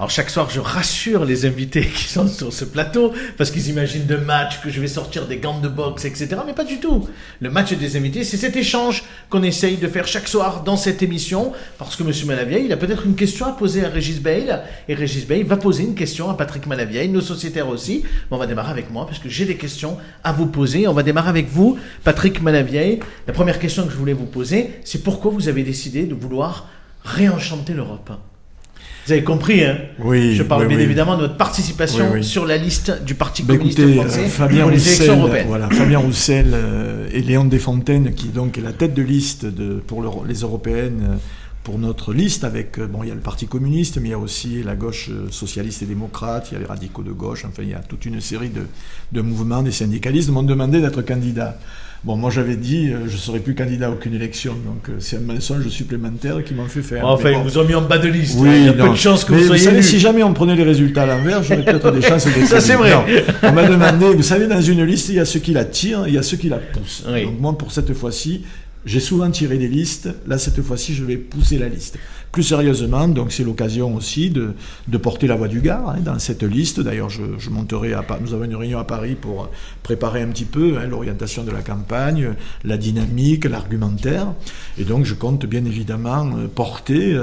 Alors chaque soir, je rassure les invités qui sont sur ce plateau parce qu'ils imaginent de matchs, que je vais sortir des gants de boxe, etc. Mais pas du tout. Le match des invités, c'est cet échange qu'on essaye de faire chaque soir dans cette émission parce que M. Malavieille, il a peut-être une question à poser à Régis Bail et Régis Bail va poser une question à Patrick Malavieille, nos sociétaires aussi. Mais on va démarrer avec moi parce que j'ai des questions à vous poser. On va démarrer avec vous, Patrick Malavieille. La première question que je voulais vous poser, c'est pourquoi vous avez décidé de vouloir réenchanter l'Europe ? Vous avez compris, hein ? Oui. Je parle bien oui. évidemment de votre participation sur la liste du Parti communiste français Fabien pour les Roussel, élections européennes. Voilà, Fabien Roussel et Léon Desfontaines, qui donc est la tête de liste pour les européennes, pour notre liste, avec, il y a le Parti communiste, mais il y a aussi la gauche socialiste et démocrate, il y a les radicaux de gauche, enfin, il y a toute une série de mouvements, des syndicalistes m'ont demandé d'être candidat. Bon, moi j'avais dit, je ne serai plus candidat à aucune élection, donc c'est un mensonge supplémentaire qui m'ont fait faire. Enfin, ils vous ont mis en bas de liste. Oui, il y a peu de chances que vous soyez élu. Si jamais on prenait les résultats à l'envers, j'aurais peut-être des chances d'être. Ça, c'est vrai. Non, on m'a demandé, vous savez, dans une liste, il y a ceux qui la tirent, il y a ceux qui la poussent. Oui. Donc moi, pour cette fois-ci, j'ai souvent tiré des listes. Là, cette fois-ci, je vais pousser la liste. Plus sérieusement, donc c'est l'occasion aussi de porter la voix du Gard dans cette liste. D'ailleurs, je monterai nous avons une réunion à Paris pour préparer un petit peu l'orientation de la campagne, la dynamique, l'argumentaire. Et donc, je compte bien évidemment porter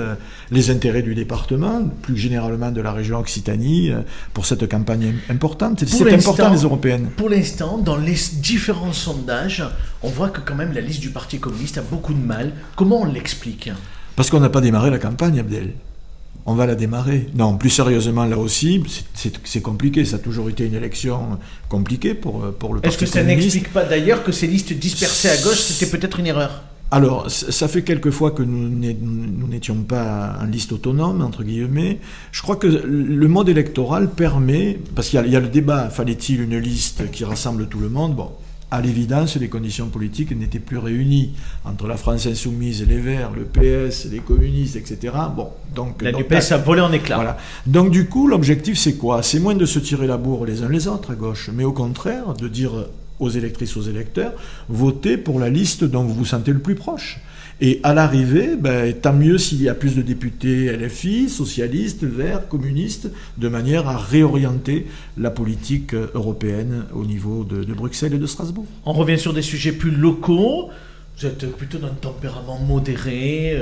les intérêts du département, plus généralement de la région Occitanie, pour cette campagne importante. C'est important, les européennes. Pour l'instant, dans les différents sondages, on voit que quand même la liste du Parti communiste a beaucoup de mal. Comment on l'explique ? Parce qu'on n'a pas démarré la campagne, Abdel. On va la démarrer. Non, plus sérieusement, là aussi, c'est compliqué. Ça a toujours été une élection compliquée pour le Parti communiste. Est-ce que ça n'explique pas d'ailleurs que ces listes dispersées à gauche, c'était peut-être une erreur ? Alors, ça fait quelques fois que nous n'étions pas en liste autonome, entre guillemets. Je crois que le mode électoral permet, parce qu'il y a le débat, fallait-il une liste qui rassemble tout le monde ? Bon. À l'évidence, les conditions politiques n'étaient plus réunies entre la France insoumise, les Verts, le PS, les communistes, etc. Bon, donc la NUPES a volé en éclats. Voilà. Donc du coup, l'objectif, c'est quoi ? C'est moins de se tirer la bourre les uns les autres à gauche, mais au contraire, de dire aux électrices, aux électeurs, votez pour la liste dont vous vous sentez le plus proche. Et à l'arrivée, tant mieux s'il y a plus de députés LFI, socialistes, verts, communistes, de manière à réorienter la politique européenne au niveau de Bruxelles et de Strasbourg. On revient sur des sujets plus locaux. Vous êtes plutôt d'un tempérament modéré,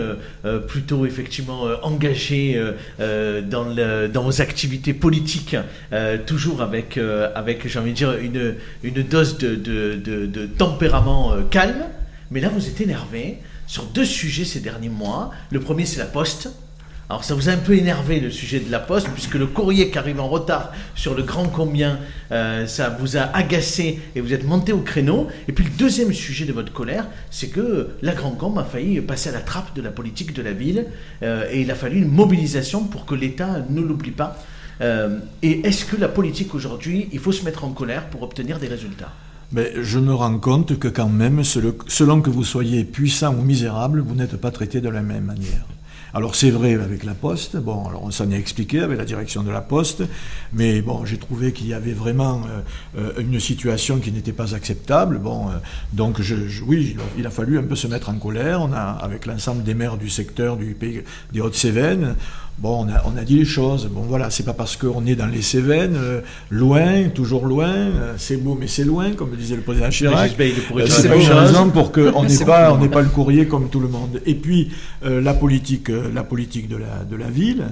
plutôt effectivement engagé dans vos activités politiques, toujours avec j'ai envie de dire, une dose de tempérament calme. Mais là, vous êtes énervé sur deux sujets ces derniers mois. Le premier, c'est la Poste. Alors ça vous a un peu énervé le sujet de la Poste, puisque le courrier qui arrive en retard sur le Grand Combien, ça vous a agacé et vous êtes monté au créneau. Et puis le deuxième sujet de votre colère, c'est que la Grand Combe a failli passer à la trappe de la politique de la ville, et il a fallu une mobilisation pour que l'État ne l'oublie pas. Et est-ce que la politique aujourd'hui, il faut se mettre en colère pour obtenir des résultats ? Mais je me rends compte que quand même, selon que vous soyez puissant ou misérable, vous n'êtes pas traité de la même manière. Alors c'est vrai avec la Poste, bon, alors on s'en est expliqué avec la direction de la Poste, mais bon, j'ai trouvé qu'il y avait vraiment une situation qui n'était pas acceptable. Bon, donc oui, il a fallu un peu se mettre en colère. On a, avec l'ensemble des maires du secteur du pays des Hautes-Cévennes, bon, on a dit les choses. Bon, voilà, c'est pas parce qu'on est dans les Cévennes, loin, toujours loin, c'est beau mais c'est loin, comme disait le président Chirac. C'est pas une raison pour qu'on n'ait pas le courrier comme tout le monde. Et puis la politique de la ville,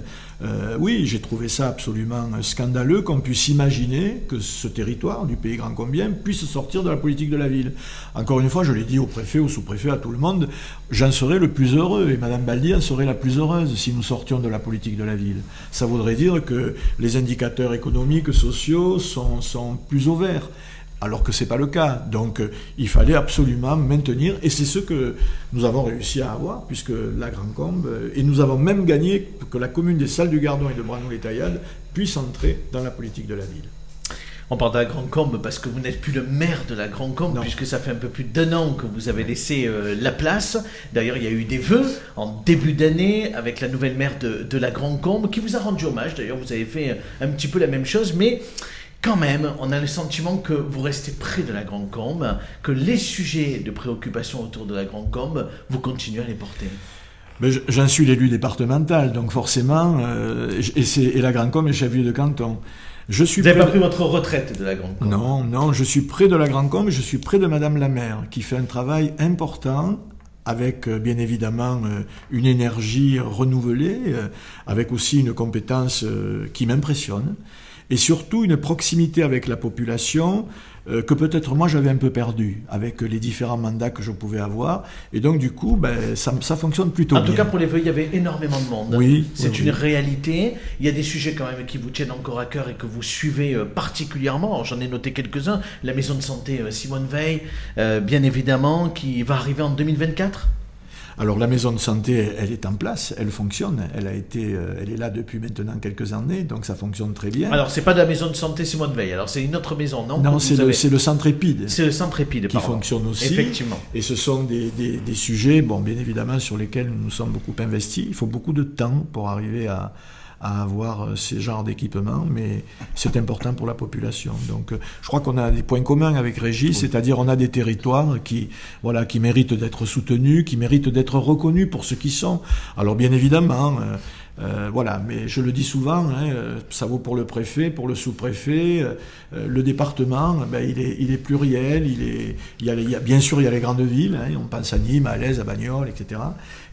oui, j'ai trouvé ça absolument scandaleux qu'on puisse imaginer que ce territoire du pays Grand Combien puisse sortir de la politique de la ville. Encore une fois, je l'ai dit au préfet, au sous-préfet, à tout le monde, j'en serais le plus heureux, et Madame Baldi en serait la plus heureuse si nous sortions de la politique de la ville. Ça voudrait dire que les indicateurs économiques, sociaux sont plus au vert. Alors que ce n'est pas le cas. Donc il fallait absolument maintenir, et c'est ce que nous avons réussi à avoir, puisque la Grand Combe, et nous avons même gagné que la commune des Salles-du-Gardon et de Branou-les-Taillades puisse entrer dans la politique de la ville. On parle de la Grand Combe parce que vous n'êtes plus le maire de la Grand Combe, puisque ça fait un peu plus d'1 an que vous avez laissé la place. D'ailleurs, il y a eu des vœux en début d'année avec la nouvelle maire de la Grand Combe qui vous a rendu hommage. D'ailleurs, vous avez fait un petit peu la même chose, mais quand même, on a le sentiment que vous restez près de la Grande Combe, que les sujets de préoccupation autour de la Grande Combe, vous continuez à les porter. Mais j'en suis l'élu départemental, donc forcément, et la Grande Combe est chef-lieu de canton. Vous n'avez pas pris votre retraite de la Grande Combe? Non, je suis près de la Grande Combe, je suis près de Madame la maire, qui fait un travail important, avec bien évidemment une énergie renouvelée, avec aussi une compétence qui m'impressionne, et surtout une proximité avec la population que peut-être moi j'avais un peu perdu avec les différents mandats que je pouvais avoir, et donc du coup ça fonctionne plutôt bien. En tout cas pour les vœux il y avait énormément de monde. Oui, c'est une réalité. Il y a des sujets quand même qui vous tiennent encore à cœur et que vous suivez particulièrement. Alors, j'en ai noté quelques-uns. La maison de santé Simone Veil, bien évidemment, qui va arriver en 2024. Alors la maison de santé, elle est en place, elle fonctionne, elle est là depuis maintenant quelques années, donc ça fonctionne très bien. Alors c'est pas de la maison de santé Simone Veil, alors c'est une autre maison, non? Non, c'est le Centre Épide. C'est le Centre Épide, qui fonctionne aussi. Effectivement. Et ce sont des sujets, bien évidemment, sur lesquels nous sommes beaucoup investis. Il faut beaucoup de temps pour arriver à avoir ces genres d'équipements, mais c'est important pour la population. Donc je crois qu'on a des points communs avec Régis, c'est-à-dire on a des territoires qui méritent d'être soutenus, qui méritent d'être reconnus pour ce qu'ils sont. Alors bien évidemment, mais je le dis souvent, ça vaut pour le préfet, pour le sous-préfet, le département, il est pluriel, bien sûr il y a les grandes villes, on pense à Nîmes, à Alès, à Bagnoles, etc.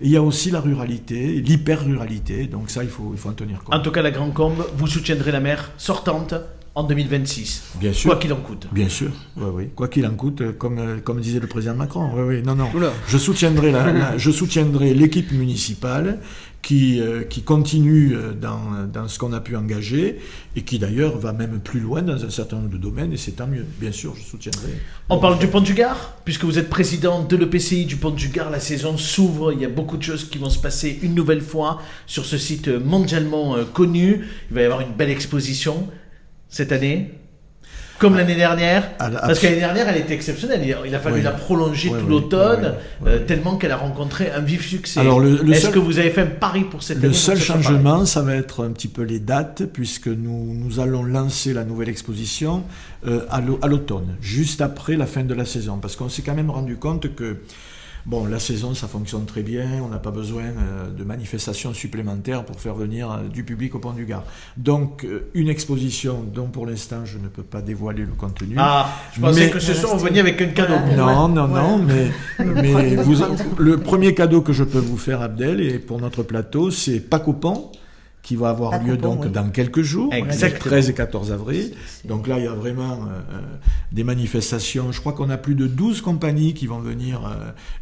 Et il y a aussi la ruralité, l'hyper-ruralité, donc ça il faut en tenir compte. En tout cas la Grande Combe, vous soutiendrez la maire sortante en 2026. Bien sûr. Quoi qu'il en coûte. Bien sûr, oui. Quoi qu'il en coûte, comme disait le président Macron. Oui. Non. Je soutiendrai l'équipe municipale qui continue dans ce qu'on a pu engager et qui d'ailleurs va même plus loin dans un certain nombre de domaines, et c'est tant mieux. Bien sûr, je soutiendrai. On parle du Pont du Gard, puisque vous êtes président de l'EPCI du Pont du Gard. La saison s'ouvre, il y a beaucoup de choses qui vont se passer une nouvelle fois sur ce site mondialement connu. Il va y avoir une belle exposition cette année, comme l'année dernière, parce que l'année dernière elle était exceptionnelle, il a fallu la prolonger tout l'automne, tellement qu'elle a rencontré un vif succès. Alors, est-ce que vous avez fait un pari pour cette année? Le seul changement, ça va être un petit peu les dates, puisque nous allons lancer la nouvelle exposition à l'automne, juste après la fin de la saison, parce qu'on s'est quand même rendu compte que la saison, ça fonctionne très bien, on n'a pas besoin de manifestations supplémentaires pour faire venir du public au Pont du Gard. Donc, une exposition dont pour l'instant je ne peux pas dévoiler le contenu. Je pensais que ce soir on venait avec un cadeau. Non, mais le premier cadeau que je peux vous faire, Abdel, et pour notre plateau, c'est Pâques au Pont, qui va avoir lieu dans quelques jours, le 13 et 14 avril. Donc là, il y a vraiment des manifestations. Je crois qu'on a plus de 12 compagnies qui vont venir,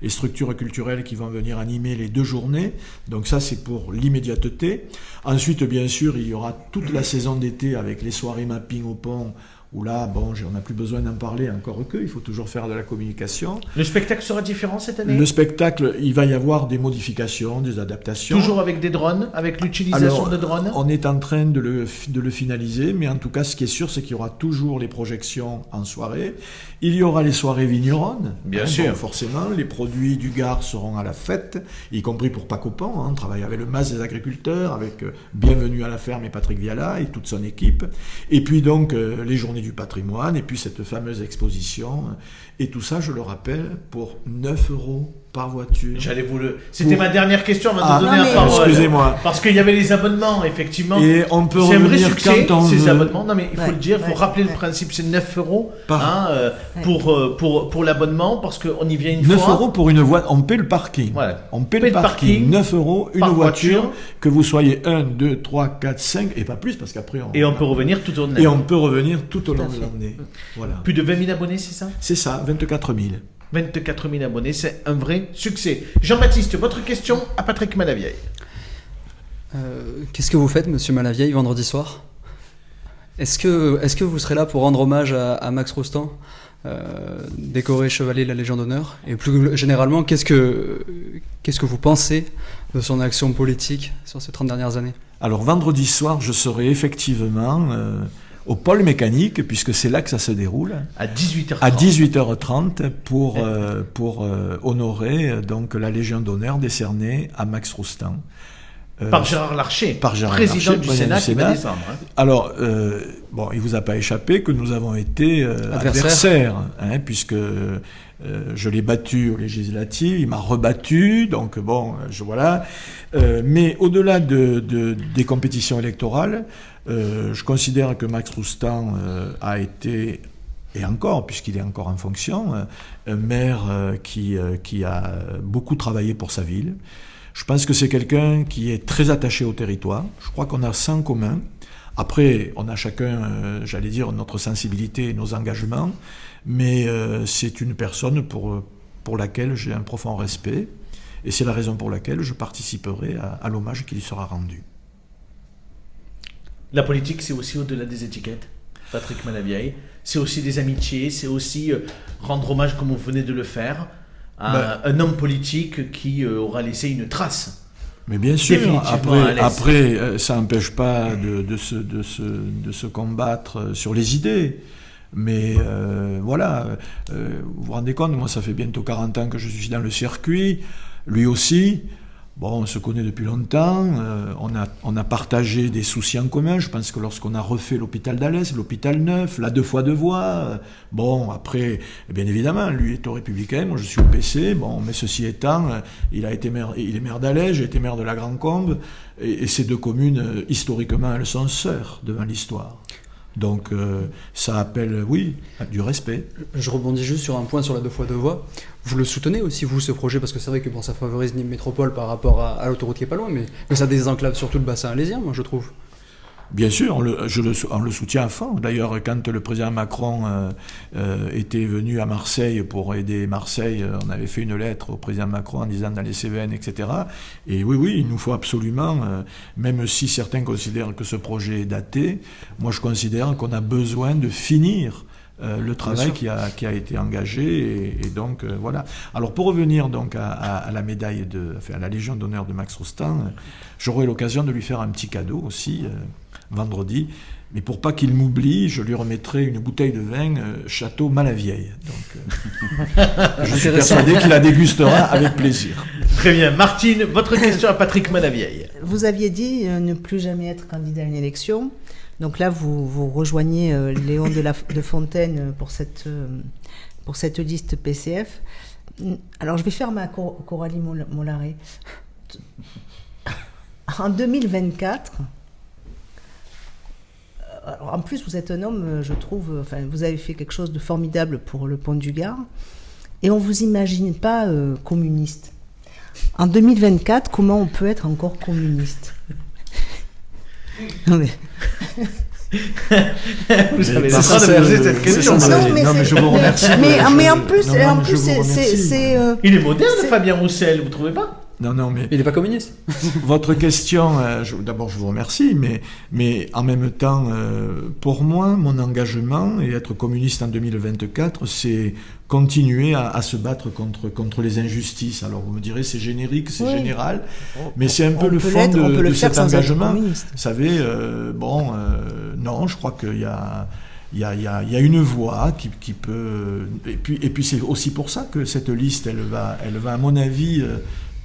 et structures culturelles qui vont venir animer les 2 journées. Donc ça, c'est pour l'immédiateté. Ensuite, bien sûr, il y aura toute la saison d'été avec les soirées mapping au pont, où là, on n'a plus besoin d'en parler, encore que, il faut toujours faire de la communication. Le spectacle sera différent cette année? Le spectacle, il va y avoir des modifications, des adaptations. Toujours avec des drones, avec l'utilisation de drones? On est en train de le finaliser, mais en tout cas, ce qui est sûr, c'est qu'il y aura toujours les projections en soirée. Il y aura les soirées vigneronnes. Bien sûr. Forcément, les produits du Gard seront à la fête, y compris pour Pâques au Pont. On travaille avec le MAS des agriculteurs, avec Bienvenue à la ferme et Patrick Viala et toute son équipe. Et puis donc, les journées du patrimoine, et puis cette fameuse exposition, et tout ça, je le rappelle, pour 9 € par voiture. C'était ma dernière question avant de donner la parole. Excusez-moi. Parce qu'il y avait les abonnements, effectivement. Et on peut c'est un vrai revenir succès, quand on ces veut. abonnements. Non, mais il faut le dire, il faut rappeler le principe, c'est 9 € pour l'abonnement, parce qu'on y vient une 9 fois. 9 € pour une voiture, on paie le parking. Voilà. On paie le parking. 9 € une voiture, que vous soyez 1, 2, 3, 4, 5, et pas plus, parce qu'après on peut revenir tout au long de l'année. Et on peut revenir tout au long de l'année. Voilà. Plus de 20 000 abonnés, c'est ça? C'est ça, 24 000. 24 000 abonnés, c'est un vrai succès. Jean-Baptiste, votre question à Patrick Malavieille. Qu'est-ce que vous faites, monsieur Malavieille, vendredi soir? Est-ce que vous serez là pour rendre hommage à Max Rostand, décoré chevalier de la Légion d'honneur? Et plus généralement, qu'est-ce que vous pensez de son action politique sur ces 30 dernières années? Alors, vendredi soir, je serai effectivement au pôle mécanique, puisque c'est là que ça se déroule. À 18h30. À 18h30 pour honorer donc la Légion d'honneur décernée à Max Rostand. Par Gérard Larcher, président du Sénat, qui va descendre. Hein. Alors, bon, il vous a pas échappé que nous avons été adversaires, hein, puisque je l'ai battu aux législatives, il m'a rebattu, donc bon, voilà. Mais au-delà des compétitions électorales, je considère que Max Roustan a été, et encore, puisqu'il est encore en fonction, un maire qui a beaucoup travaillé pour sa ville. Je pense que c'est quelqu'un qui est très attaché au territoire. Je crois qu'on a ça en commun. Après, on a chacun, j'allais dire, notre sensibilité et nos engagements, mais c'est une personne pour laquelle j'ai un profond respect, et c'est la raison pour laquelle je participerai à l'hommage qui lui sera rendu. La politique, c'est aussi au-delà des étiquettes, Patrick Malavieille. C'est aussi des amitiés, c'est aussi rendre hommage, comme vous venez de le faire, à un homme politique qui aura laissé une trace. Mais bien sûr, après ça n'empêche pas de se combattre sur les idées. Mais voilà, vous vous rendez compte, moi ça fait bientôt 40 ans que je suis dans le circuit, lui aussi. Bon, on se connaît depuis longtemps, on a partagé des soucis en commun. Je pense que lorsqu'on a refait l'hôpital d'Alès, l'hôpital neuf, la 2 fois 2 voies, bon, après, bien évidemment, lui est au Républicain, moi je suis au PC, bon, mais ceci étant, il est maire d'Alès, j'ai été maire de la Grand-Combe, et ces 2 communes, historiquement, elles sont sœurs devant l'histoire. Donc ça appelle, oui, du respect. Je rebondis juste sur un point sur la 2 fois 2 voies. Vous le soutenez aussi, vous, ce projet, parce que c'est vrai que bon, ça favorise Nîmes Métropole par rapport à l'autoroute qui est pas loin, mais ça désenclave surtout le bassin alésien, moi je trouve. Bien sûr, on le soutient à fond. D'ailleurs, quand le président Macron était venu à Marseille pour aider Marseille, on avait fait une lettre au président Macron en disant dans les Cévennes, etc. Et oui, il nous faut absolument, même si certains considèrent que ce projet est daté, moi je considère qu'on a besoin de finir le travail qui a été engagé, et donc voilà. Alors pour revenir donc à la médaille à la Légion d'honneur de Max Roustan, j'aurai l'occasion de lui faire un petit cadeau aussi vendredi, mais pour pas qu'il m'oublie, je lui remettrai une bouteille de vin Château Malavieille. Donc je suis persuadé qu'il la dégustera avec plaisir. Très bien. Martine, votre question à Patrick Malavieille. Vous aviez dit ne plus jamais être candidat à une élection. Donc là, vous rejoignez Léon de Fontaine pour cette liste PCF. Alors, je vais faire ma Coralie Mollaret. En 2024, alors en plus, vous êtes un homme, je trouve, enfin, vous avez fait quelque chose de formidable pour le Pont du Gard, et on ne vous imagine pas communiste. En 2024, comment on peut être encore communiste ? Non mais... Vous avez le droit de poser cette question. Non, mais je vous remercie. Mais en plus, c'est... Il est moderne, Fabien Roussel, vous trouvez pas ? Non, mais... Il n'est pas communiste. Votre question, d'abord je vous remercie, mais en même temps, pour moi, mon engagement, et être communiste en 2024, c'est continuer à se battre contre les injustices. Alors vous me direz, c'est générique, c'est général, mais c'est un peu le fond de cet engagement. Vous savez, non, je crois qu'il y a une voie qui peut... Et puis c'est aussi pour ça que cette liste, elle va à mon avis...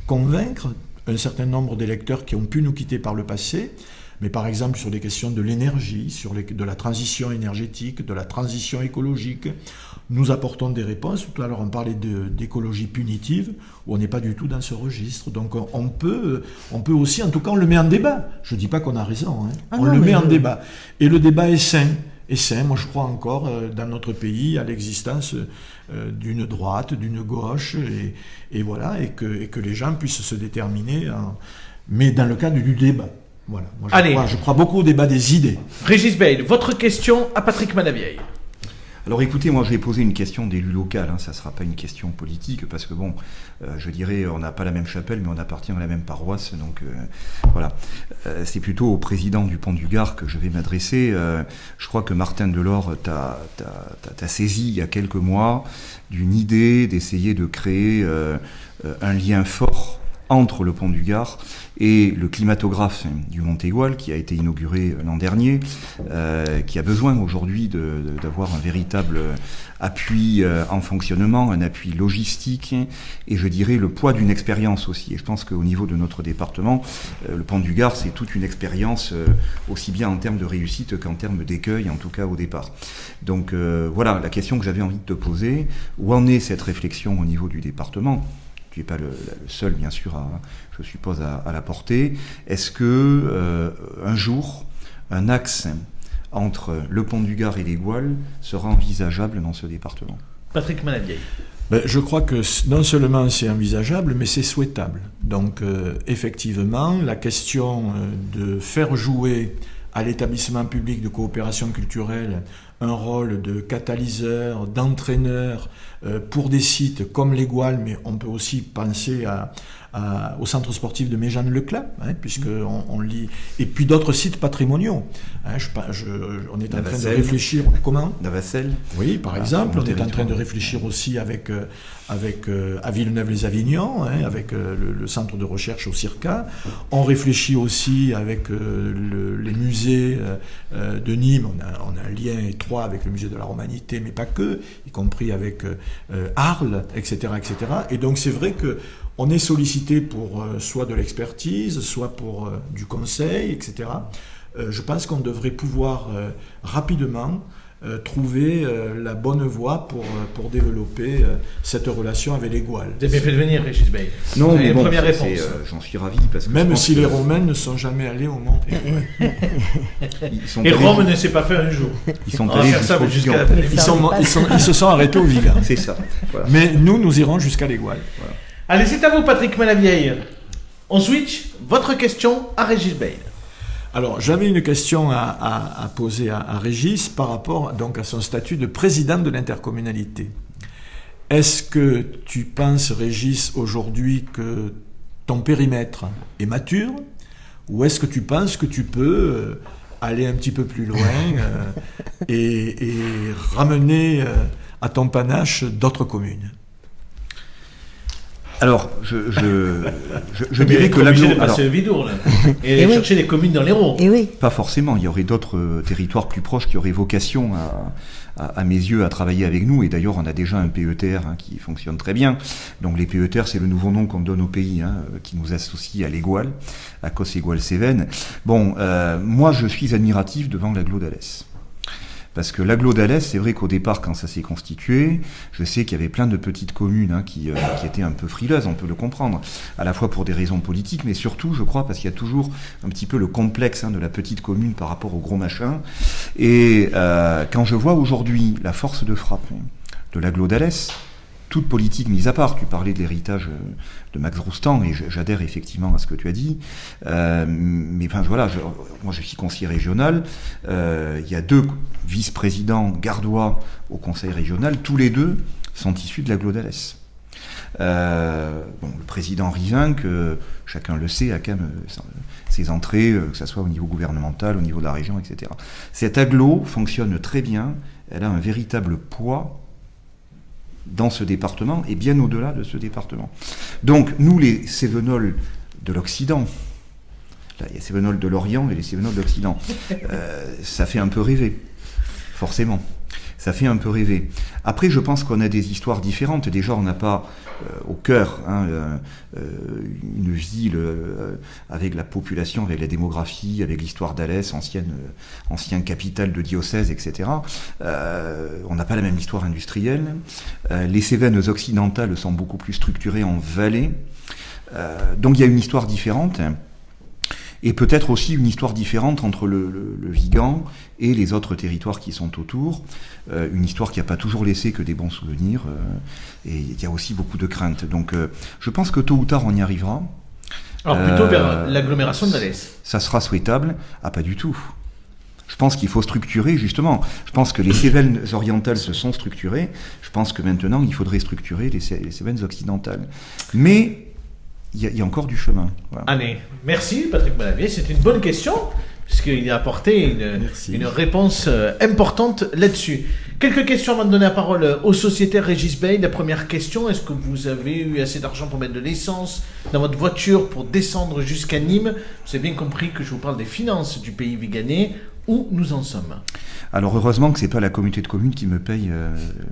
convaincre un certain nombre d'électeurs qui ont pu nous quitter par le passé, mais par exemple sur des questions de l'énergie, de la transition énergétique, de la transition écologique, nous apportons des réponses. Tout à l'heure on parlait d'écologie punitive, où on n'est pas du tout dans ce registre. Donc on peut aussi, en tout cas on le met en débat. Je ne dis pas qu'on a raison, hein. On le met en débat. Et le débat est sain. Moi je crois encore dans notre pays à l'existence d'une droite, d'une gauche, et voilà, et que les gens puissent se déterminer, mais dans le cadre du débat. Voilà. Moi, je crois beaucoup au débat des idées. Régis Bail, votre question à Patrick Malavieille. Alors écoutez, moi je vais poser une question d'élu local, ça ne sera pas une question politique, parce que bon, je dirais, on n'a pas la même chapelle, mais on appartient à la même paroisse, donc voilà. C'est plutôt au président du Pont du Gard que je vais m'adresser. Je crois que Martin Delors t'a saisi il y a quelques mois d'une idée d'essayer de créer un lien fort entre le pont du Gard et le climatographe du Mont-Aigoual, qui a été inauguré l'an dernier, qui a besoin aujourd'hui d'avoir un véritable appui en fonctionnement, un appui logistique, et je dirais le poids d'une expérience aussi. Et je pense qu'au niveau de notre département, le pont du Gard, c'est toute une expérience, aussi bien en termes de réussite qu'en termes d'écueil, en tout cas au départ. Donc voilà la question que j'avais envie de te poser. Où en est cette réflexion au niveau du département ? Tu n'es pas le seul, bien sûr, je suppose, à la porter. Est-ce que un jour, un axe entre le pont du Gard et l'Aigoual sera envisageable dans ce département ? Patrick Malavieille. Je crois que non seulement c'est envisageable, mais c'est souhaitable. Donc, effectivement, la question de faire jouer à l'établissement public de coopération culturelle un rôle de catalyseur, d'entraîneur pour des sites comme l'Aigoual, mais on peut aussi penser au centre sportif de Méjeanne-le-Clas, puisqu'on lit, et puis d'autres sites patrimoniaux. On est en train de réfléchir. Comment ? Navassel. Oui, par exemple, on est en train de réfléchir aussi avec à Villeneuve-les-Avignon, avec le centre de recherche au CIRCA. On réfléchit aussi avec les musées de Nîmes. On a un lien étroit avec le musée de la Romanité, mais pas que, y compris avec Arles, etc., etc. Et donc c'est vrai que on est sollicité pour soit de l'expertise, soit pour du conseil, etc. Je pense qu'on devrait pouvoir rapidement trouver la bonne voie pour développer cette relation avec l'Aigoual. Vous avez fait venir Régis Bey. Non, mais bon, première réponse. J'en suis ravi. Parce que même si les Romains ne sont jamais allés au Mont Aigoual. Et Rome ne s'est pas fait un jour. Ils sont allés jusqu'à la fin. Ils se sont arrêtés au Vigan. C'est ça. Voilà. Mais nous irons jusqu'à l'Aigoual. Voilà. Allez, c'est à vous, Patrick Malavieille. On switch. Votre question à Régis Bey. Alors, j'avais une question à poser à Régis par rapport donc à son statut de président de l'intercommunalité. Est-ce que tu penses, Régis, aujourd'hui que ton périmètre est mature, ou est-ce que tu penses que tu peux aller un petit peu plus loin et ramener à ton panache d'autres communes ? Alors, je dirais que l'agglomération... de passer le Vidour, là, et chercher des communes dans l'Hérault. Et oui. Pas forcément. Il y aurait d'autres territoires plus proches qui auraient vocation, à mes yeux, à travailler avec nous. Et d'ailleurs, on a déjà un PETR qui fonctionne très bien. Donc, les PETR, c'est le nouveau nom qu'on donne au pays, qui nous associe à l'Aigoual, à Cos-Aigoual-Cévennes. Bon, moi, je suis admiratif devant l'agglo d'Alès. Parce que l'agglo d'Alès, c'est vrai qu'au départ, quand ça s'est constitué, je sais qu'il y avait plein de petites communes qui étaient un peu frileuses, on peut le comprendre, à la fois pour des raisons politiques, mais surtout, je crois, parce qu'il y a toujours un petit peu le complexe de la petite commune par rapport au gros machin. Et quand je vois aujourd'hui la force de frappe de l'agglo d'Alès, toute politique mise à part, tu parlais de l'héritage de Max Roustan, et j'adhère effectivement à ce que tu as dit, mais enfin voilà, moi je suis conseiller régional, il y a 2 vice-présidents gardois au conseil régional, tous les 2 sont issus de l'agglo d'Alès. Le président Rivin, que chacun le sait, a quand même ses entrées, que ce soit au niveau gouvernemental, au niveau de la région, etc. Cette agglo fonctionne très bien, elle a un véritable poids dans ce département et bien au-delà de ce département. Donc, nous, les Cévenols de l'Occident, là, il y a Cévenols de l'Orient et les Cévenols de l'Occident, ça fait un peu rêver, forcément. Ça fait un peu rêver. Après, je pense qu'on a des histoires différentes. Déjà, on n'a pas au cœur une ville avec la population, avec la démographie, avec l'histoire d'Alès, ancienne capitale de diocèse, etc. On n'a pas la même histoire industrielle. Les Cévennes occidentales sont beaucoup plus structurées en vallée. Donc il y a une histoire différente. Et peut-être aussi une histoire différente entre le Vigan et les autres territoires qui sont autour. Une histoire qui n'a pas toujours laissé que des bons souvenirs. Et il y a aussi beaucoup de craintes. Donc je pense que tôt ou tard, on y arrivera. Alors plutôt vers l'agglomération d'Alès. Ça sera souhaitable. Ah, pas du tout. Je pense qu'il faut structurer, justement. Je pense que les Cévennes orientales se sont structurées. Je pense que maintenant, il faudrait structurer les Cévennes occidentales. Mais il y a encore du chemin. Voilà. Allez, merci Patrick Malavieille, c'est une bonne question, puisqu'il a apporté une réponse importante là-dessus. Quelques questions avant de donner la parole au sociétaire Régis Bey. La première question, est-ce que vous avez eu assez d'argent pour mettre de l'essence dans votre voiture pour descendre jusqu'à Nîmes. Vous avez bien compris que je vous parle des finances du pays viganais. Où nous en sommes? Alors heureusement que c'est pas la communauté de communes qui me paye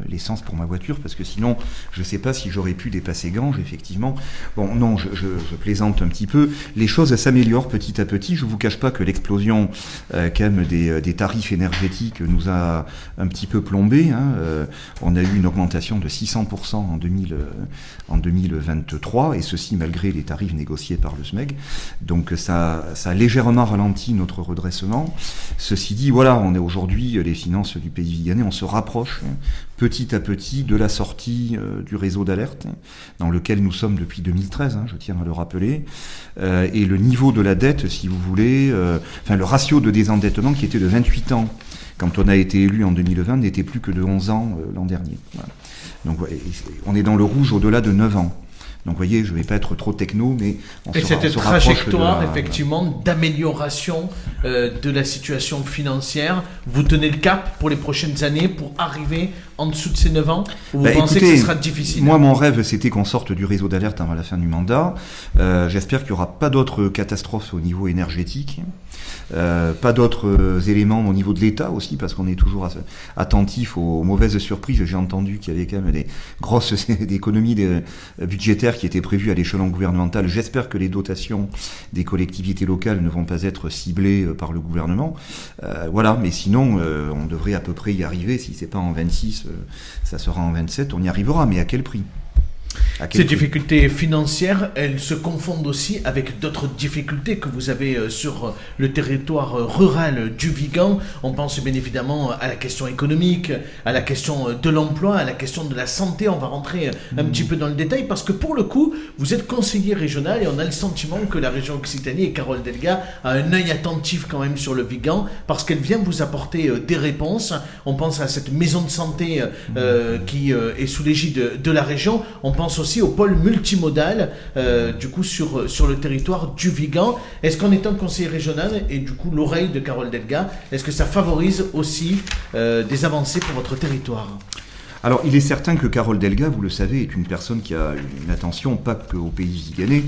l'essence pour ma voiture, parce que sinon je sais pas si j'aurais pu dépasser Ganges, effectivement. Bon, non, je plaisante un petit peu. Les choses s'améliorent petit à petit. Je vous cache pas que l'explosion quand même des tarifs énergétiques nous a un petit peu plombé. On a eu une augmentation de 600% en 2023, et ceci malgré les tarifs négociés par le SMEG. Donc ça a légèrement ralenti notre redressement. Ceci dit, voilà, on est aujourd'hui, les finances du pays viganais, on se rapproche petit à petit de la sortie du réseau d'alerte, dans lequel nous sommes depuis 2013, je tiens à le rappeler, et le niveau de la dette, si vous voulez, le ratio de désendettement qui était de 28 ans quand on a été élu en 2020 n'était plus que de 11 ans l'an dernier. Voilà. Donc on est dans le rouge au-delà de 9 ans. Donc, vous voyez, je ne vais pas être trop techno, mais et cette trajectoire, effectivement, d'amélioration de la situation financière, vous tenez le cap pour les prochaines années pour arriver en dessous de ces 9 ans? Ou vous pensez que ce sera difficile? Moi, mon rêve, c'était qu'on sorte du réseau d'alerte avant la fin du mandat. J'espère qu'il n'y aura pas d'autres catastrophes au niveau énergétique. Pas d'autres éléments au niveau de l'État aussi, parce qu'on est toujours attentif aux mauvaises surprises. J'ai entendu qu'il y avait quand même des grosses économies budgétaires qui étaient prévues à l'échelon gouvernemental. J'espère que les dotations des collectivités locales ne vont pas être ciblées par le gouvernement. Voilà, mais sinon, on devrait à peu près y arriver. Si c'est pas en 26, ça sera en 27. On y arrivera, mais à quel prix? Ces difficultés financières, elles se confondent aussi avec d'autres difficultés que vous avez sur le territoire rural du Vigan. On pense bien évidemment à la question économique, à la question de l'emploi, à la question de la santé. On va rentrer un petit peu dans le détail parce que pour le coup, vous êtes conseiller régional et on a le sentiment que la région Occitanie et Carole Delga a un œil attentif quand même sur le Vigan parce qu'elle vient vous apporter des réponses. On pense à cette maison de santé qui est sous l'égide de la région. On pense aussi au pôle multimodal du coup sur le territoire du Vigan. Est-ce qu'en étant conseiller régional et du coup l'oreille de Carole Delga, est-ce que ça favorise aussi des avancées pour votre territoire? Alors, il est certain que Carole Delga, vous le savez, est une personne qui a une attention pas qu'au pays viganais,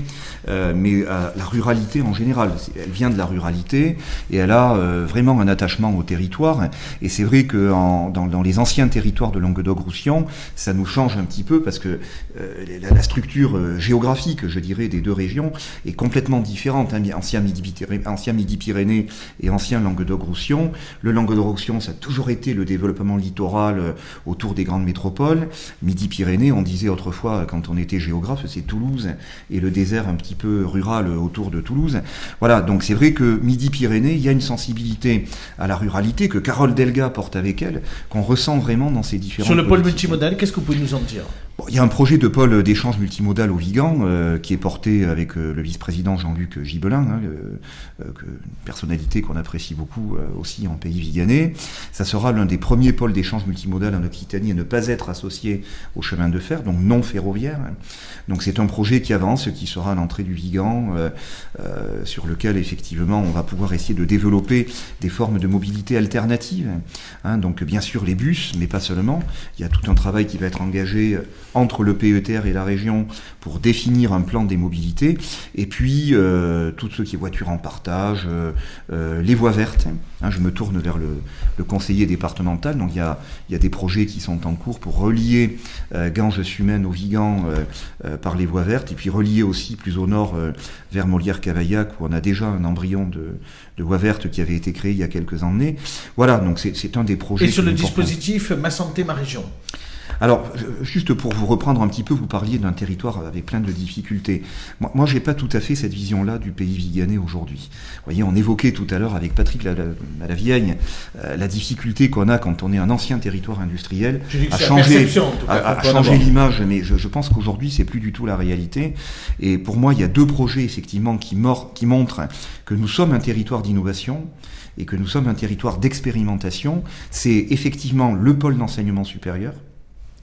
mais à la ruralité en général. Elle vient de la ruralité et elle a vraiment un attachement au territoire. Et c'est vrai que dans les anciens territoires de Languedoc-Roussillon, ça nous change un petit peu parce que la structure géographique, je dirais, des deux régions est complètement différente. Ancien Midi-Pyrénées et ancien Languedoc-Roussillon. Le Languedoc-Roussillon, ça a toujours été le développement littoral autour des grandes métropole. Midi-Pyrénées, on disait autrefois, quand on était géographe, c'est Toulouse et le désert un petit peu rural autour de Toulouse. Voilà, donc c'est vrai que Midi-Pyrénées, il y a une sensibilité à la ruralité que Carole Delga porte avec elle, qu'on ressent vraiment dans ces différents... Sur le pôle multimodal, qu'est-ce que vous pouvez nous en dire ? Bon, il y a un projet de pôle d'échange multimodal au Vigan qui est porté avec le vice-président Jean-Luc Gibelin, une personnalité qu'on apprécie beaucoup aussi en pays viganais. Ça sera l'un des premiers pôles d'échange multimodal en Occitanie à ne pas être associé au chemin de fer, donc non ferroviaire. Donc c'est un projet qui avance, qui sera à l'entrée du Vigan, sur lequel effectivement on va pouvoir essayer de développer des formes de mobilité alternatives. Donc bien sûr les bus, mais pas seulement. Il y a tout un travail qui va être engagé entre le PETR et la région pour définir un plan des mobilités, et puis tout ce qui est voiture en partage, les voies vertes. Je me tourne vers le conseiller départemental, donc il y a des projets qui sont en cours pour relier Ganges-Sumène au Vigan par les voies vertes, et puis relier aussi plus au nord vers Molière-Cavaillac, où on a déjà un embryon de voie verte qui avait été créé il y a quelques années. Voilà, donc c'est un des projets. Et sur le dispositif Ma Santé, Ma Région. Alors, juste pour vous reprendre un petit peu, vous parliez d'un territoire avec plein de difficultés. Moi, j'ai pas tout à fait cette vision-là du pays viganais aujourd'hui. Vous voyez, on évoquait tout à l'heure avec Patrick Lavieille la difficulté qu'on a quand on est un ancien territoire industriel à changer l'image, mais je pense qu'aujourd'hui, c'est plus du tout la réalité. Et pour moi, il y a deux projets, effectivement, qui montrent que nous sommes un territoire d'innovation et que nous sommes un territoire d'expérimentation. C'est effectivement le pôle d'enseignement supérieur,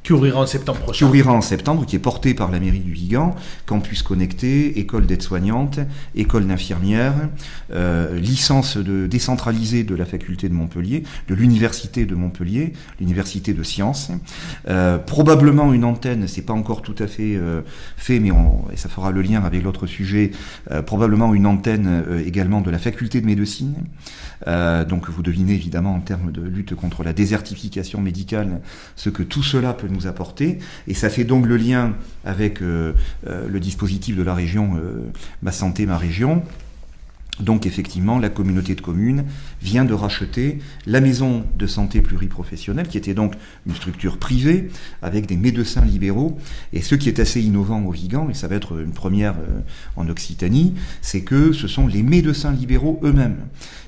Qui ouvrira en septembre qui prochain. ouvrira en septembre, qui est porté par la mairie du Vigan, campus connecté, école d'aide-soignante, école d'infirmière, licence décentralisée de la faculté de Montpellier, de l'université de Montpellier, l'université de sciences, probablement une antenne, c'est pas encore tout à fait fait, mais et ça fera le lien avec l'autre sujet, probablement une antenne également de la faculté de médecine. Donc vous devinez évidemment en termes de lutte contre la désertification médicale ce que tout cela peut nous apporter, et ça fait donc le lien avec le dispositif de la région Ma Santé, Ma Région. Donc effectivement, la communauté de communes vient de racheter la maison de santé pluriprofessionnelle, qui était donc une structure privée avec des médecins libéraux. Et ce qui est assez innovant au Vigan, et ça va être une première en Occitanie, c'est que ce sont les médecins libéraux eux-mêmes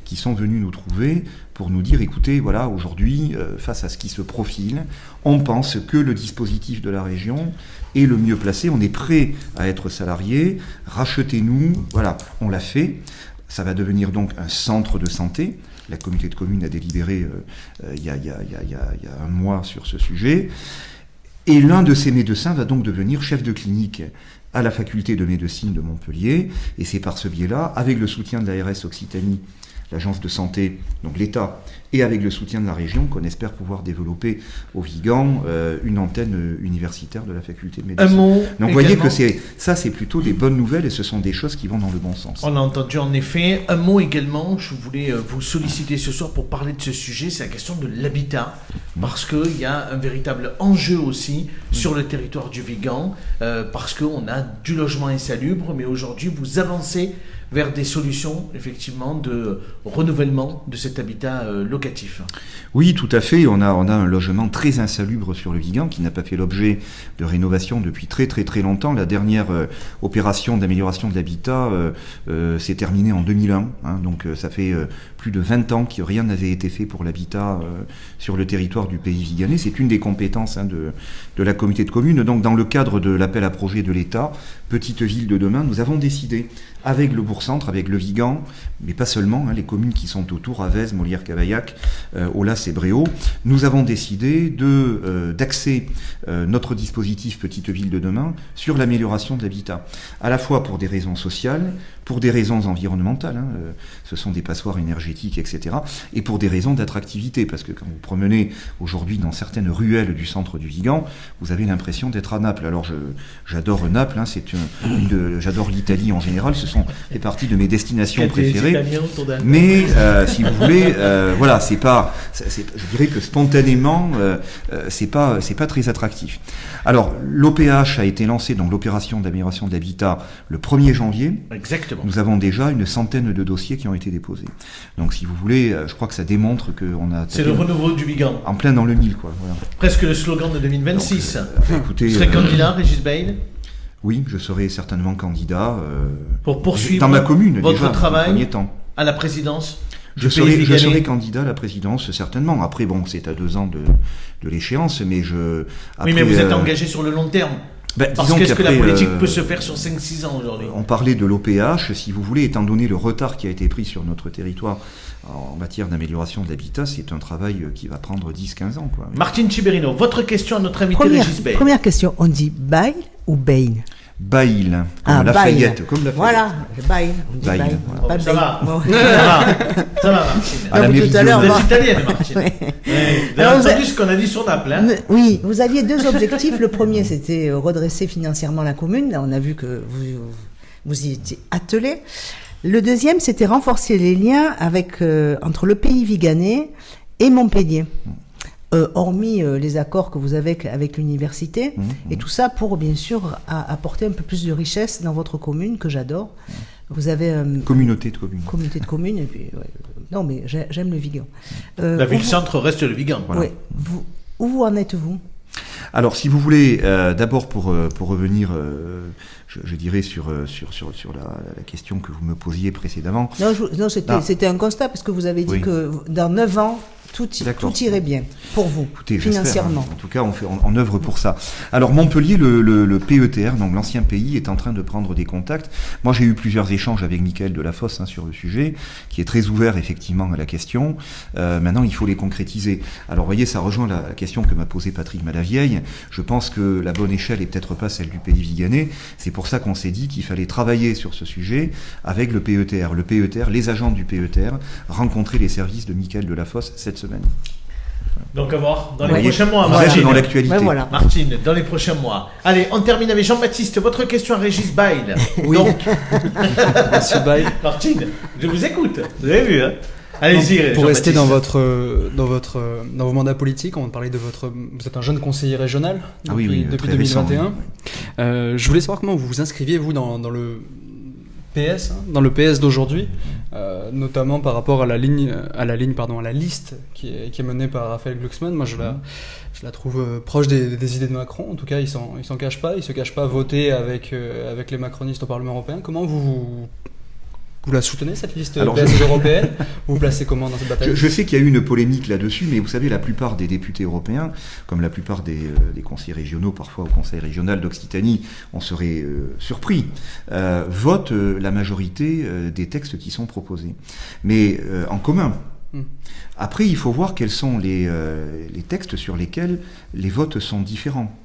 qui sont venus nous trouver pour nous dire, écoutez, voilà, aujourd'hui, face à ce qui se profile, on pense que le dispositif de la région est le mieux placé, on est prêt à être salarié, rachetez-nous, voilà, on l'a fait. Ça va devenir donc un centre de santé. La communauté de communes a délibéré il y a un mois sur ce sujet. Et l'un de ces médecins va donc devenir chef de clinique à la faculté de médecine de Montpellier. Et c'est par ce biais-là, avec le soutien de l'ARS Occitanie, l'agence de santé, donc l'État, et avec le soutien de la région, qu'on espère pouvoir développer au Vigan une antenne universitaire de la faculté de médecine. Un mot. Donc vous voyez que c'est plutôt des bonnes nouvelles, et ce sont des choses qui vont dans le bon sens. On a entendu en effet. Un mot également, je voulais vous solliciter ce soir pour parler de ce sujet, c'est la question de l'habitat, parce qu'il y a un véritable enjeu aussi sur le territoire du Vigan, parce qu'on a du logement insalubre, mais aujourd'hui vous avancez vers des solutions effectivement de renouvellement de cet habitat locatif. Oui, tout à fait. On a un logement très insalubre sur le Vigan qui n'a pas fait l'objet de rénovation depuis très très très longtemps. La dernière opération d'amélioration de l'habitat s'est terminée en 2001. Donc ça fait plus de 20 ans que rien n'avait été fait pour l'habitat sur le territoire du pays viganais. C'est une des compétences de la communauté de communes. Donc dans le cadre de l'appel à projet de l'État, Petite Ville de demain, nous avons décidé avec le Bourg-Centre, avec le Vigan, mais pas seulement, les communes qui sont autour, Avez, Molière-Cavaillac, Aulas et Bréau, nous avons décidé d'axer notre dispositif Petite Ville de demain sur l'amélioration de l'habitat, à la fois pour des raisons sociales, pour des raisons environnementales, ce sont des passoires énergétiques, etc., et pour des raisons d'attractivité, parce que quand vous promenez aujourd'hui dans certaines ruelles du centre du Vigan, vous avez l'impression d'être à Naples. Alors j'adore Naples, j'adore l'Italie en général, fait partie de mes destinations préférées, mais si vous voulez, voilà, je dirais que spontanément, c'est pas très attractif. Alors l'OPH a été lancé, donc l'opération d'amélioration de l'habitat, le 1er janvier. Exactement. Nous avons déjà une centaine de dossiers qui ont été déposés. Donc si vous voulez, je crois que ça démontre qu'on a... C'est le renouveau du Vigan. En plein dans le mille, quoi. Voilà. Presque le slogan de 2026. Donc, écoutez, vous serez candidat, Régis Bayle ? Oui, je serai certainement candidat pour poursuivre dans ma commune, votre déjà, travail dans un premier temps. À la présidence. Je serai candidat à la présidence, certainement. Après, bon, c'est à 2 ans de l'échéance, mais après, oui, mais vous êtes engagé sur le long terme. Parce qu'est-ce que la politique peut se faire sur 5-6 ans aujourd'hui ? On parlait de l'OPH, si vous voulez, étant donné le retard qui a été pris sur notre territoire en matière d'amélioration de l'habitat, c'est un travail qui va prendre 10-15 ans. Quoi. Martine Ciberino, votre question à notre invité Régis Bayle. Première question, on dit Bayle ou Bayle ? Bayle, comme Lafayette. Voilà, Bayle. Bayle. Voilà. Ça va. Bon. Ça va, Martine. Tout à l'heure, vous êtes italienne, Martine. Ouais. Vous avez entendu ce qu'on a dit sur Naples. Oui, vous aviez 2 objectifs. Le premier, c'était redresser financièrement la commune. Là, on a vu que vous y étiez attelé. Le deuxième, c'était renforcer les liens entre le pays viganais et Montpellier. Hormis les accords que vous avez avec l'université, et tout ça pour, bien sûr, apporter un peu plus de richesse dans votre commune, que j'adore. Vous avez... communauté de communes. Communauté de communes, et puis... Ouais, non, mais j'aime le Vigan. La ville-centre reste le Vigan. Voilà. Oui. Où en êtes-vous ? Alors, si vous voulez, d'abord pour revenir, je dirais sur la question que vous me posiez précédemment. Non, c'était un constat, parce que vous avez dit que dans 9 ans, tout irait bien pour vous, écoutez, financièrement. En tout cas, on œuvre pour ça. Alors Montpellier, le PETR, donc l'ancien pays, est en train de prendre des contacts. Moi, j'ai eu plusieurs échanges avec Mickaël Delafosse sur le sujet, qui est très ouvert effectivement à la question. Maintenant, il faut les concrétiser. Alors, vous voyez, ça rejoint la question que m'a posée Patrick Malavieille. Je pense que la bonne échelle est peut-être pas celle du pays viganais. C'est pour ça qu'on s'est dit qu'il fallait travailler sur ce sujet avec le PETR. Le PETR, les agents du PETR, rencontrer les services de Mickaël Delafosse cette semaine. Donc à voir dans les prochains mois. Martine, dans l'actualité. Voilà. Martine, dans les prochains mois. Allez, on termine avec Jean-Baptiste. Votre question à Régis Bail. Oui. Donc, Merci Bail. Martine, je vous écoute. Vous avez vu, hein? Allez-y. Pour rester Jean-Baptiste. dans vos mandats politiques, on va parler de vous êtes un jeune conseiller régional depuis très 2021. récent, oui. Je voulais savoir comment vous vous inscriviez vous dans le PS, dans le PS d'aujourd'hui, notamment par rapport à la liste qui est menée par Raphaël Glucksmann. Moi, je la trouve proche des idées de Macron. En tout cas, il s'en cache pas. Il se cache pas à voter avec les macronistes au Parlement européen. Comment vous la soutenez, cette liste PS européenne? Vous vous placez comment dans cette bataille? Je sais qu'il y a eu une polémique là-dessus, mais vous savez, la plupart des députés européens, comme la plupart des conseillers régionaux, parfois au conseil régional d'Occitanie, on serait surpris, votent la majorité des textes qui sont proposés. Mais en commun. Après, il faut voir quels sont les textes sur lesquels les votes sont différents.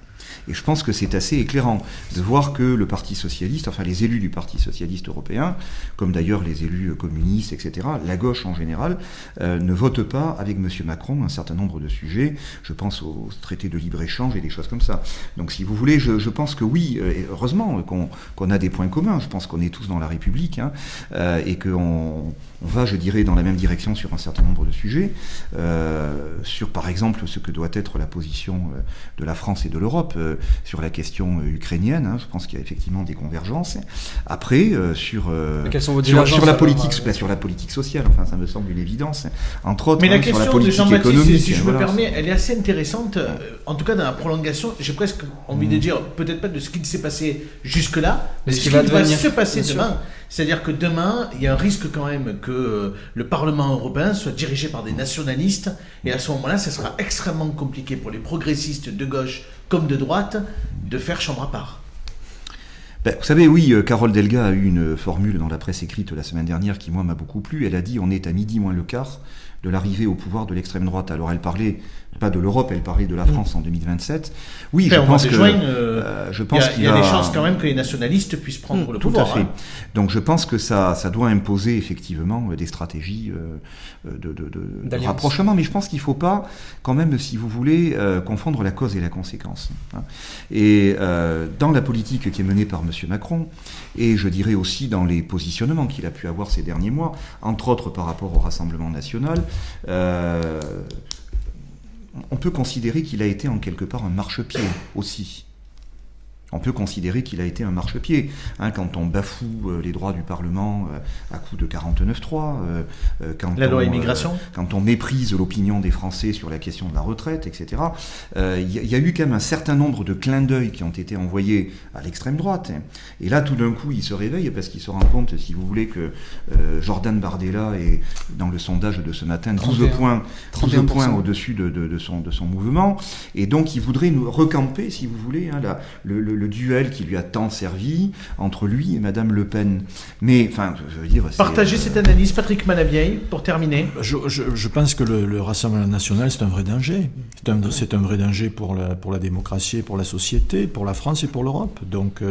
Et je pense que c'est assez éclairant de voir que le Parti socialiste, enfin les élus du Parti socialiste européen, comme d'ailleurs les élus communistes, etc., la gauche en général, ne votent pas avec M. Macron un certain nombre de sujets. Je pense au traité de libre-échange et des choses comme ça. Donc si vous voulez, je pense que oui, heureusement qu'on a des points communs. Je pense qu'on est tous dans la République, et qu'on va, je dirais, dans la même direction sur un certain nombre de sujets, sur par exemple ce que doit être la position de la France et de l'Europe, sur la question ukrainienne, je pense qu'il y a effectivement des convergences. Après, sur la politique sociale, enfin ça me semble une évidence, entre autres. Mais la sur la question de politique Jean-Baptiste, économique, si je me permets, elle est assez intéressante. En tout cas, dans la prolongation, j'ai presque envie de dire, peut-être pas de ce qui s'est passé jusque-là, mais ce qui va se passer demain. C'est-à-dire que demain, il y a un risque quand même que le Parlement européen soit dirigé par des nationalistes, et à ce moment-là, ce sera extrêmement compliqué pour les progressistes de gauche comme de droite de faire chambre à part. Vous savez, oui, Carole Delga a eu une formule dans la presse écrite la semaine dernière qui, moi, m'a beaucoup plu. Elle a dit « on est à midi moins le quart de l'arrivée au pouvoir de l'extrême droite ». Alors, elle parlait pas de l'Europe, elle parlait de la France en 2027. Oui, je pense qu'il y a des chances quand même que les nationalistes puissent prendre le pouvoir. Tout à fait. Donc, je pense que ça doit imposer effectivement des stratégies de rapprochement. Mais je pense qu'il ne faut pas, quand même, si vous voulez, confondre la cause et la conséquence. Et dans la politique qui est menée par M. Macron, et je dirais aussi dans les positionnements qu'il a pu avoir ces derniers mois, entre autres par rapport au Rassemblement national, on peut considérer qu'il a été en quelque part un marchepied aussi. On peut considérer qu'il a été un marchepied, quand on bafoue les droits du Parlement à coup de 49.3, la loi immigration, quand on méprise l'opinion des Français sur la question de la retraite, etc. Il y a eu quand même un certain nombre de clins d'œil qui ont été envoyés à l'extrême droite. Et là, tout d'un coup, il se réveille parce qu'il se rend compte, si vous voulez, que Jordan Bardella est, dans le sondage de ce matin, 12 points au-dessus de son mouvement. Et donc, il voudrait nous recamper, si vous voulez, le duel qui lui a tant servi entre lui et Madame Le Pen. Mais, enfin, je veux dire... Partagez cette analyse, Patrick Malavieille, pour terminer. Je pense que le Rassemblement national, c'est un vrai danger. C'est un vrai danger pour la démocratie, pour la société, pour la France et pour l'Europe. Donc,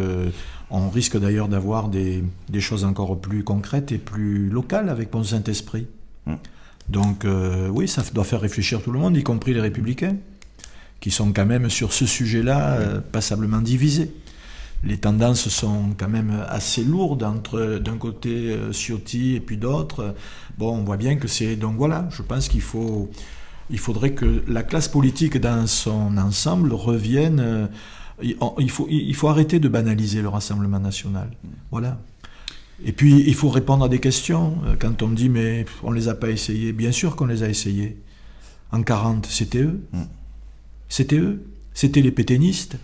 on risque d'ailleurs d'avoir des choses encore plus concrètes et plus locales avec mon Saint-Esprit. Donc, oui, ça doit faire réfléchir tout le monde, y compris les Républicains, qui sont quand même sur ce sujet-là passablement divisés. Les tendances sont quand même assez lourdes entre d'un côté Ciotti et puis d'autres. Bon, on voit bien que c'est... Donc voilà, je pense qu'il faudrait que la classe politique dans son ensemble revienne... Il faut arrêter de banaliser le Rassemblement national. Voilà. Et puis, il faut répondre à des questions. Quand on me dit, mais on ne les a pas essayés, bien sûr qu'on les a essayés. En 40, c'était eux. C'était eux, c'était les pétainistes.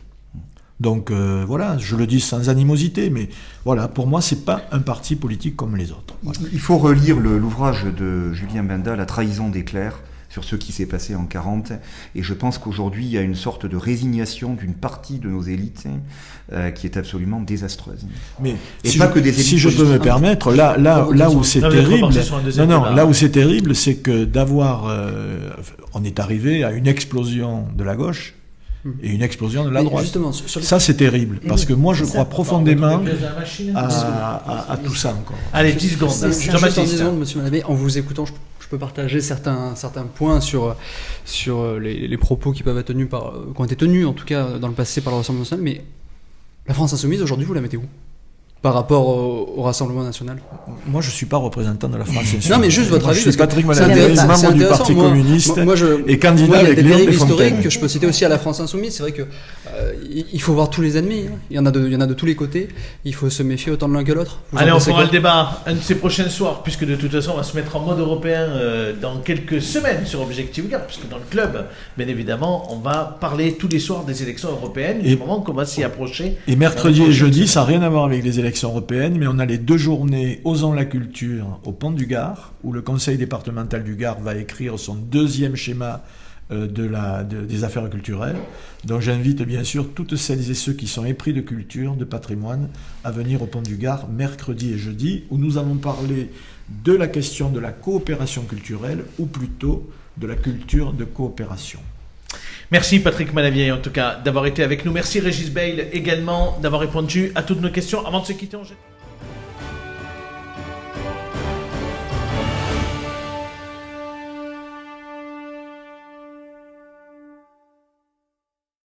Donc voilà, je le dis sans animosité, mais voilà, pour moi, c'est pas un parti politique comme les autres. Voilà. Il faut relire l'ouvrage de Julien Benda, La trahison des clercs, sur ce qui s'est passé en 40. Et je pense qu'aujourd'hui, il y a une sorte de résignation d'une partie de nos élites qui est absolument désastreuse. Mais et si pas je, que des élites si je peux me permettre, là où c'est terrible, là où c'est terrible, c'est que on est arrivé à une explosion de la gauche et une explosion de la droite. Ça, c'est terrible, parce que moi, je crois profondément à tout ça encore. Allez, 10 secondes. Juste en 10 secondes, monsieur Malabé, en vous écoutant, je peux partager certains points sur les propos qui peuvent être tenus qui ont été tenus, en tout cas, dans le passé par le Rassemblement national, mais la France insoumise, aujourd'hui, vous la mettez où par rapport au Rassemblement national? Moi, je ne suis pas représentant de la France insoumise. Non, mais juste votre avis. Je suis Patrick Malabé, membre du Parti communiste et candidat avec Léon Desfontaines. Historique que je peux citer aussi à la France insoumise. C'est vrai que il faut voir tous les ennemis. Il y en a de tous les côtés. Il faut se méfier autant de l'un que l'autre. Allez, on fera le débat un de ces prochains soirs, puisque de toute façon, on va se mettre en mode européen dans quelques semaines sur Objectif Gard, puisque dans le club, bien évidemment, on va parler tous les soirs des élections européennes, du moment qu'on va s'y approcher. Et mercredi et jeudi, ça n'a rien à voir avec les élections européennes, mais on a les 2 journées Osons la culture au Pont du Gard, où le conseil départemental du Gard va écrire son 2e schéma des affaires culturelles. Donc j'invite bien sûr toutes celles et ceux qui sont épris de culture, de patrimoine, à venir au Pont du Gard mercredi et jeudi, où nous allons parler de la question de la coopération culturelle, ou plutôt de la culture de coopération. Merci Patrick Malavier en tout cas d'avoir été avec nous. Merci Régis Bail également d'avoir répondu à toutes nos questions. Avant de se quitter, on jette...